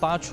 5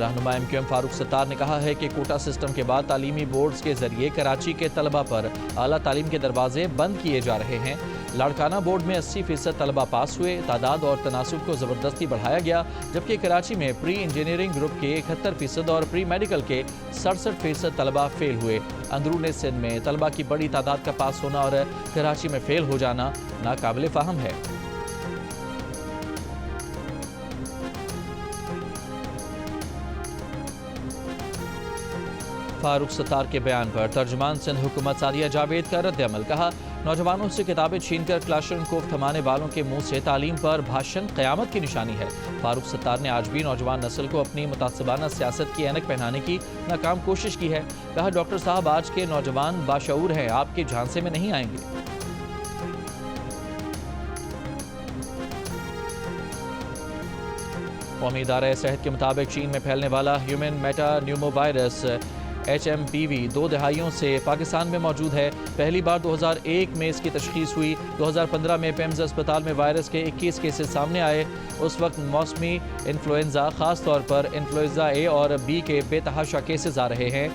رہنما MQM فاروق ستار نے کہا ہے کہ کوٹا سسٹم کے بعد تعلیمی بورڈز کے ذریعے کراچی کے طلبہ پر اعلیٰ تعلیم کے دروازے بند کیے جا رہے ہیں۔ لاڑکانہ بورڈ میں 80% طلبہ پاس ہوئے، تعداد اور تناسب کو زبردستی بڑھایا گیا، جبکہ کراچی میں پری انجینئرنگ گروپ کے 71% اور پری میڈیکل کے 67% طلبہ فیل ہوئے۔ اندرون سندھ میں طلبہ کی بڑی تعداد کا پاس ہونا اور کراچی میں فیل ہو جانا ناقابل فہم ہے۔ فاروق ستار کے بیان پر ترجمان سندھ حکومت سعدیہ جاوید کا رد عمل، کہا نوجوانوں سے کتابیں چھین کر کلاشن کوف تھمانے والوں کے منہ سے تعلیم پر بھاشن قیامت کی نشانی ہے۔ فاروق ستار نے آج بھی نوجوان نسل کو اپنی متعصبانہ سیاست کی اینک پہنانے کی ناکام کوشش کی ہے۔ کہا ڈاکٹر صاحب آج کے نوجوان باشعور ہیں، آپ کے جھانسے میں نہیں آئیں گے۔ قومی ادارہ صحت کے مطابق چین میں پھیلنے والا ہیومن میٹا نیومو وائرس HMPV 2 دہائیوں سے پاکستان میں موجود ہے۔ پہلی بار 2001 میں اس کی تشخیص ہوئی۔ 2015 میں پیمز اسپتال میں وائرس کے 21 کیسز سامنے آئے۔ اس وقت موسمی انفلوئنزا، خاص طور پر انفلوئنزا A اور B کے بے تحاشا کیسز آ رہے ہیں۔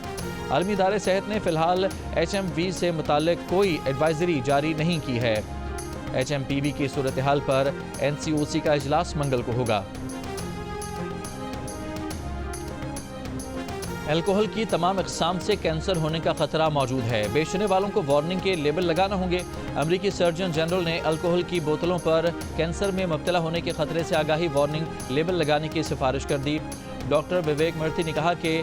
عالمی ادارہ صحت نے فی الحال HMV سے متعلق کوئی ایڈوائزری جاری نہیں کی ہے۔ HMPV کی صورتحال پر NCOC کا اجلاس منگل کو ہوگا۔ الکوہل کی تمام اقسام سے کینسر ہونے کا خطرہ موجود ہے، بیچنے والوں کو وارننگ کے لیبل لگانا ہوں گے۔ امریکی سرجن جنرل نے الکوہل کی بوتلوں پر کینسر میں مبتلا ہونے کے خطرے سے آگاہی وارننگ لیبل لگانے کی سفارش کر دی۔ ڈاکٹر وویک مرتھی نے کہا کہ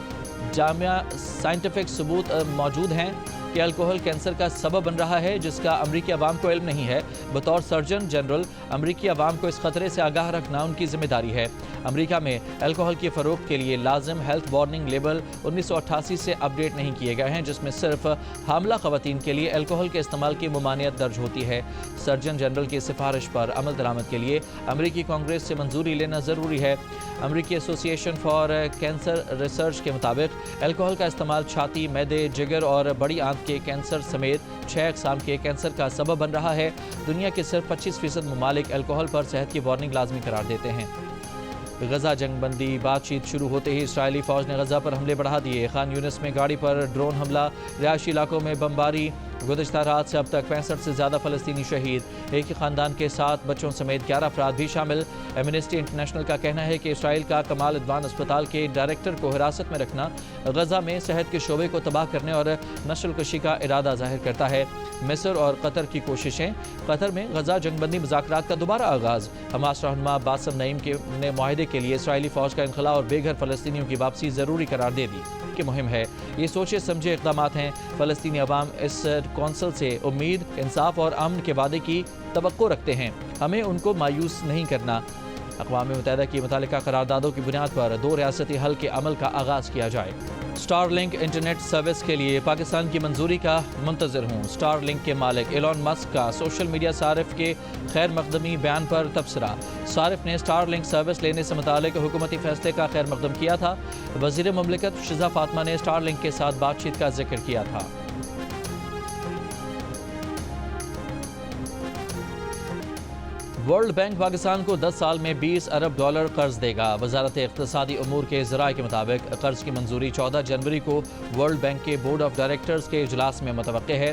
جامع سائنٹیفک ثبوت موجود ہیں کہ الکوہل کینسر کا سبب بن رہا ہے، جس کا امریکی عوام کو علم نہیں ہے۔ بطور سرجن جنرل امریکی عوام کو اس خطرے سے آگاہ رکھنا ان کی ذمہ داری ہے۔ امریکہ میں الکوہل کی فروخت کے لیے لازم ہیلتھ وارننگ لیبل 1988 سے اپ ڈیٹ نہیں کیے گئے ہیں، جس میں صرف حاملہ خواتین کے لیے الکوہل کے استعمال کی ممانعت درج ہوتی ہے۔ سرجن جنرل کی سفارش پر عمل درآمد کے لیے امریکی کانگریس سے منظوری لینا ضروری ہے۔ امریکی ایسوسی ایشن فار کینسر ریسرچ کے مطابق الکوہل کا استعمال چھاتی، معدے، جگر اور بڑی آنت کے کینسر سمیت 6 اقسام کے کینسر کا سبب بن رہا ہے۔ دنیا کے صرف 25% ممالک الکوہل پر صحت کی وارننگ لازمی قرار دیتے ہیں۔ غزہ جنگ بندی بات چیت شروع ہوتے ہی اسرائیلی فوج نے غزہ پر حملے بڑھا دیے۔ خان یونس میں گاڑی پر ڈرون حملہ، رہائشی علاقوں میں بمباری۔ گزشتہ رات سے اب تک 65 سے زیادہ فلسطینی شہید، ایک ہی خاندان کے 7 بچوں سمیت 11 افراد بھی شامل۔ ایمنسٹی انٹرنیشنل کا کہنا ہے کہ اسرائیل کا کمال ادوان اسپتال کے ڈائریکٹر کو حراست میں رکھنا غزہ میں صحت کے شعبے کو تباہ کرنے اور نسل کشی کا ارادہ ظاہر کرتا ہے۔ مصر اور قطر کی کوششیں۔ قطر میں غزہ جنگ بندی مذاکرات کا دوبارہ آغاز۔ حماس رہنما باسم نعیم نے معاہدے کے لیے اسرائیلی فوج کا انخلاء اور بے گھر فلسطینیوں کی واپسی ضروری قرار دے دی کہ مہم ہے۔ یہ سوچے سمجھے اقدامات ہیں۔ فلسطینی عوام اس کونسل سے امید، انصاف اور امن کے وعدے کی توقع رکھتے ہیں۔ ہمیں ان کو مایوس نہیں کرنا۔ اقوام متحدہ کی متعلقہ قراردادوں کی بنیاد پر 2 ریاستی حل کے عمل کا آغاز کیا جائے۔ سٹار لنک انٹرنیٹ سروس کے لیے پاکستان کی منظوری کا منتظر ہوں۔ سٹار لنک کے مالک ایلون مسک کا سوشل میڈیا صارف کے خیر مقدمی بیان پر تبصرہ۔ صارف نے سٹار لنک سروس لینے سے متعلق حکومتی فیصلے کا خیر مقدم کیا تھا۔ وزیر مملکت شہزاد فاطمہ نے سٹار لنک کے ساتھ بات چیت کا ذکر کیا تھا۔ ورلڈ بینک پاکستان کو 10 سال میں $20 ارب قرض دے گا۔ وزارت اقتصادی امور کے ذرائع کے مطابق قرض کی منظوری 14 جنوری کو ورلڈ بینک کے بورڈ آف ڈائریکٹرز کے اجلاس میں متوقع ہے۔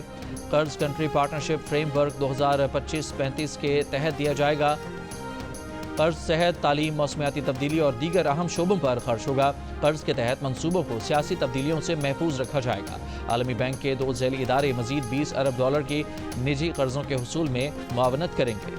قرض کنٹری پارٹنرشپ فریم ورک 2025-35 کے تحت دیا جائے گا۔ قرض صحت، تعلیم، موسمیاتی تبدیلی اور دیگر اہم شعبوں پر خرچ ہوگا۔ قرض کے تحت منصوبوں کو سیاسی تبدیلیوں سے محفوظ رکھا جائے گا۔ عالمی بینک کے 2 ذیلی ادارے مزید $20 ارب کی نجی قرضوں کے حصول میں معاونت کریں گے۔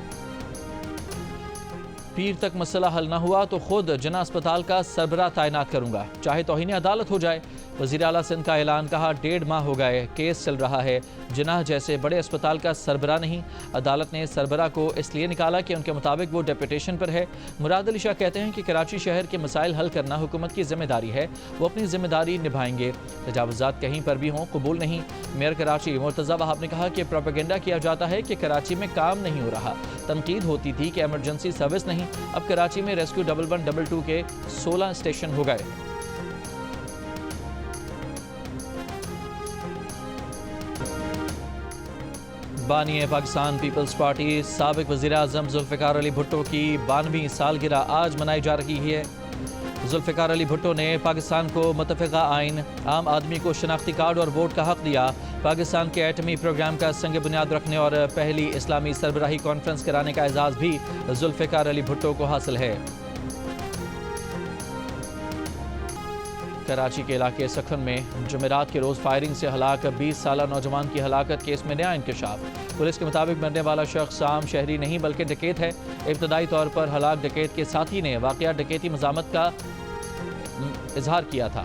پیر تک مسئلہ حل نہ ہوا تو خود جناح اسپتال کا سربراہ تعینات کروں گا، چاہے توہین عدالت ہو جائے۔ وزیر اعلیٰ سندھ کا اعلان، کہا 1.5 ماہ ہو گئے کیس چل رہا ہے، جناح جیسے بڑے اسپتال کا سربراہ نہیں۔ عدالت نے سربراہ کو اس لیے نکالا کہ ان کے مطابق وہ ڈیپوٹیشن پر ہے۔ مراد علی شاہ کہتے ہیں کہ کراچی شہر کے مسائل حل کرنا حکومت کی ذمہ داری ہے، وہ اپنی ذمہ داری نبھائیں گے۔ تجاوزات کہیں پر بھی ہوں قبول نہیں۔ میئر کراچی مرتضیٰ وہاب نے کہا کہ پروپیگنڈا کیا جاتا ہے کہ کراچی میں کام نہیں ہو رہا۔ تنقید ہوتی تھی کہ ایمرجنسی سروس نہیں، اب کراچی میں ریسکیو 1122 کے 16 اسٹیشن ہو گئے۔ بانی پاکستان پیپلز پارٹی سابق وزیر اعظم ذوالفقار علی بھٹو کی 92ویں سالگرہ آج منائی جا رہی ہے۔ ذوالفقار علی بھٹو نے پاکستان کو متفقہ آئین، عام آدمی کو شناختی کارڈ اور ووٹ کا حق دیا۔ پاکستان کے ایٹمی پروگرام کا سنگ بنیاد رکھنے اور پہلی اسلامی سربراہی کانفرنس کرانے کا اعزاز بھی ذوالفقار علی بھٹو کو حاصل ہے۔ کراچی کے علاقے سکھن میں جمعرات کے روز فائرنگ سے ہلاک 20 سالہ نوجوان کی ہلاکت کیس میں نیا انکشاف۔ پولیس کے مطابق مرنے والا شخص عام شہری نہیں بلکہ ڈکیت ہے۔ ابتدائی طور پر ہلاک ڈکیت کے ساتھی نے واقعہ ڈکیتی مزاحمت کا اظہار کیا تھا۔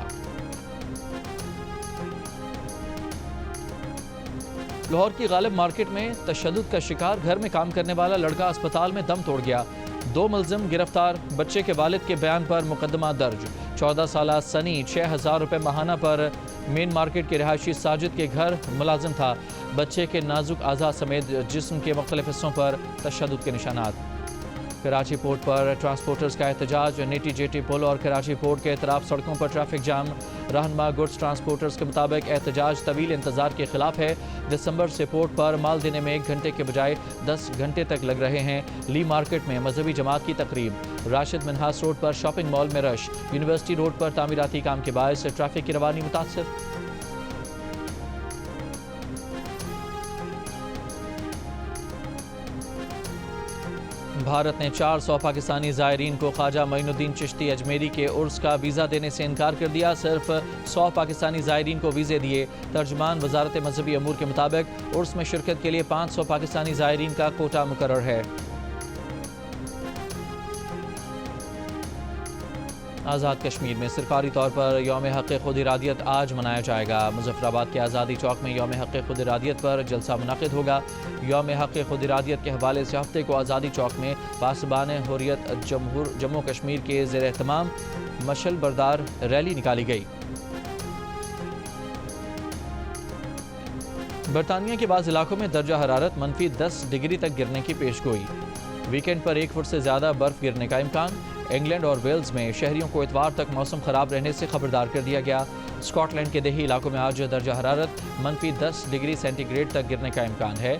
لاہور کی غالب مارکیٹ میں تشدد کا شکار گھر میں کام کرنے والا لڑکا اسپتال میں دم توڑ گیا۔ 2 ملزم گرفتار، بچے کے والد کے بیان پر مقدمہ درج۔ 14 سالہ سنی 6,000 روپے ماہانہ پر مین مارکیٹ کے رہائشی ساجد کے گھر ملازم تھا۔ بچے کے نازک اعضاء سمیت جسم کے مختلف حصوں پر تشدد کے نشانات۔ کراچی پورٹ پر ٹرانسپورٹرز کا احتجاج، نیٹی جیٹی پل اور کراچی پورٹ کے اطراف سڑکوں پر ٹریفک جام۔ رہنما گڈز ٹرانسپورٹرز کے مطابق احتجاج طویل انتظار کے خلاف ہے۔ دسمبر سے پورٹ پر مال دینے میں 1 گھنٹے کے بجائے 10 گھنٹے تک لگ رہے ہیں۔ لی مارکیٹ میں مذہبی جماعت کی تقریب۔ راشد منہاس روڈ پر شاپنگ مال میں رش۔ یونیورسٹی روڈ پر تعمیراتی کام کے باعث ٹریفک کی روانی متاثر۔ بھارت نے 400 پاکستانی زائرین کو خواجہ معین الدین چشتی اجمیری کے عرس کا ویزا دینے سے انکار کر دیا۔ صرف 100 پاکستانی زائرین کو ویزے دیے۔ ترجمان وزارت مذہبی امور کے مطابق عرس میں شرکت کے لیے 500 پاکستانی زائرین کا کوٹا مقرر ہے۔ آزاد کشمیر میں سرکاری طور پر یوم حق خود ارادیت آج منایا جائے گا۔ مظفر آباد کے آزادی چوک میں یوم حق خود ارادیت پر جلسہ منعقد ہوگا۔ یوم حق خود ارادیت کے حوالے سے ہفتے کو آزادی چوک میں پاسبان حریت جموں کشمیر کے زیر اہتمام مشعل بردار ریلی نکالی گئی۔ برطانیہ کے بعض علاقوں میں درجہ حرارت -10 ڈگری تک گرنے کی پیشگوئی۔ ویکینڈ پر 1 فٹ سے زیادہ برف گرنے کا امکان۔ انگلینڈ اور ویلز میں شہریوں کو اتوار تک موسم خراب رہنے سے خبردار کر دیا گیا۔ اسکاٹ لینڈ کے دیہی علاقوں میں آج درجہ حرارت -10 ڈگری سینٹی گریڈ تک گرنے کا امکان ہے۔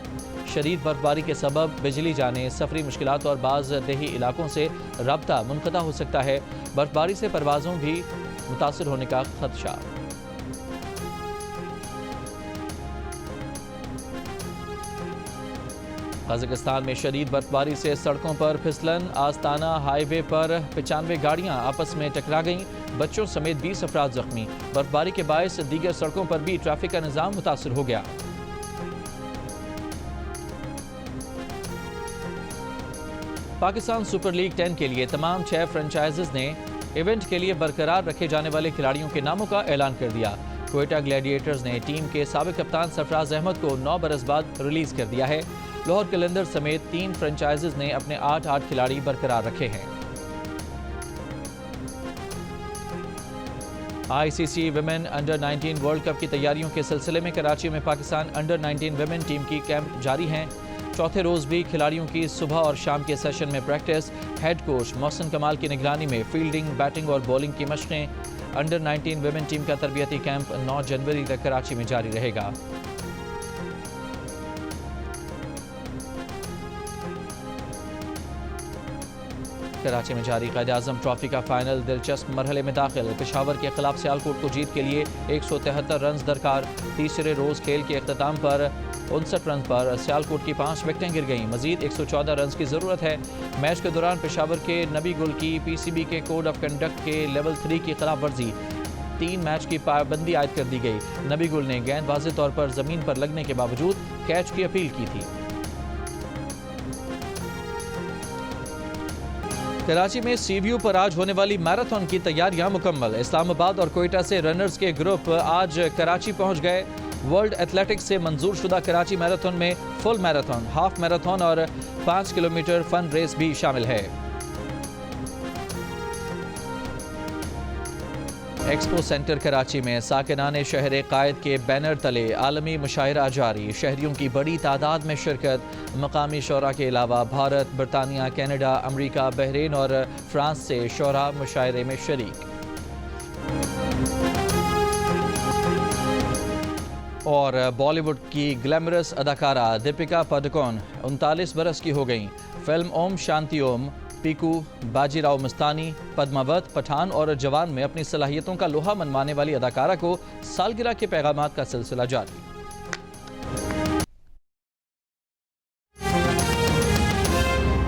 شدید برف باری کے سبب بجلی جانے، سفری مشکلات اور بعض دیہی علاقوں سے رابطہ منقطع ہو سکتا ہے۔ برف باری سے پروازوں بھی متاثر ہونے کا خدشہ۔ قازقستان میں شدید برفباری سے سڑکوں پر پھسلن، آستانہ ہائی وے پر 95 گاڑیاں آپس میں ٹکرا گئیں، بچوں سمیت 20 افراد زخمی۔ برفباری کے باعث دیگر سڑکوں پر بھی ٹریفک کا نظام متاثر ہو گیا۔ پاکستان سپر لیگ 10 کے لیے تمام 6 فرنچائزز نے ایونٹ کے لیے برقرار رکھے جانے والے کھلاڑیوں کے ناموں کا اعلان کر دیا۔ کوئٹہ گلیڈیٹرز نے ٹیم کے سابق کپتان سرفراز احمد کو 9 برس بعد ریلیز کر دیا ہے۔ لاہور قلندر سمیت 3 فرنچائزز نے اپنے 8 کھلاڑی برقرار رکھے ہیں۔ I C C women under 19 world cup کی تیاریوں کے سلسلے میں کراچی میں پاکستان انڈر 19 ویمن ٹیم کی کیمپ جاری ہیں۔ چوتھے روز بھی کھلاڑیوں کی صبح اور شام کے سیشن میں پریکٹس۔ ہیڈ کوچ محسن کمال کی نگرانی میں فیلڈنگ، بیٹنگ اور بولنگ کی مشقیں۔ انڈر 19 ویمن ٹیم کا تربیتی کیمپ 9 جنوری تک کراچی میں جاری رہے گا۔ کراچی میں جاری قائد اعظم ٹرافی کا فائنل دلچسپ مرحلے میں داخل۔ پشاور کے خلاف سیالکوٹ کو جیت کے لیے 173 رنز درکار۔ تیسرے روز کھیل کے اختتام پر 59 رنز پر سیالکوٹ کی 5 وکٹیں گر گئیں۔ مزید 114 رنز کی ضرورت ہے۔ میچ کے دوران پشاور کے نبی گل کی پی سی بی کے کوڈ آف کنڈکٹ کے لیول 3 کی خلاف ورزی، 3 میچ کی پابندی عائد کر دی گئی۔ نبی گل نے گیند واضح طور پر زمین پر لگنے کے باوجود کیچ کی اپیل کی تھی۔ کراچی میں سی ویو پر آج ہونے والی میراتھن کی تیاریاں مکمل۔ اسلام آباد اور کوئٹہ سے رنرز کے گروپ آج کراچی پہنچ گئے۔ ورلڈ ایتھلیٹکس سے منظور شدہ کراچی میراتھن میں فل میراتھن، ہاف میراتھن اور 5 کلومیٹر فن ریس بھی شامل ہے۔ ایکسپو سینٹر کراچی میں ساکنان شہر قائد کے بینر تلے عالمی مشاعرہ جاری۔ شہریوں کی بڑی تعداد میں شرکت۔ مقامی شعراء کے علاوہ بھارت، برطانیہ، کینیڈا، امریکہ، بحرین اور فرانس سے شعراء مشاعرے میں شریک۔ اور بالی ووڈ کی گلیمرس اداکارہ دیپیکا پاڈوکون 39 برس کی ہو گئیں۔ فلم اوم شانتی اوم پیکو، باجی راؤ مستانی، پدماوت، پٹھان اور جوان میں اپنی صلاحیتوں کا لوہا منوانے والی اداکارہ کو سالگرہ کے پیغامات کا سلسلہ جاری۔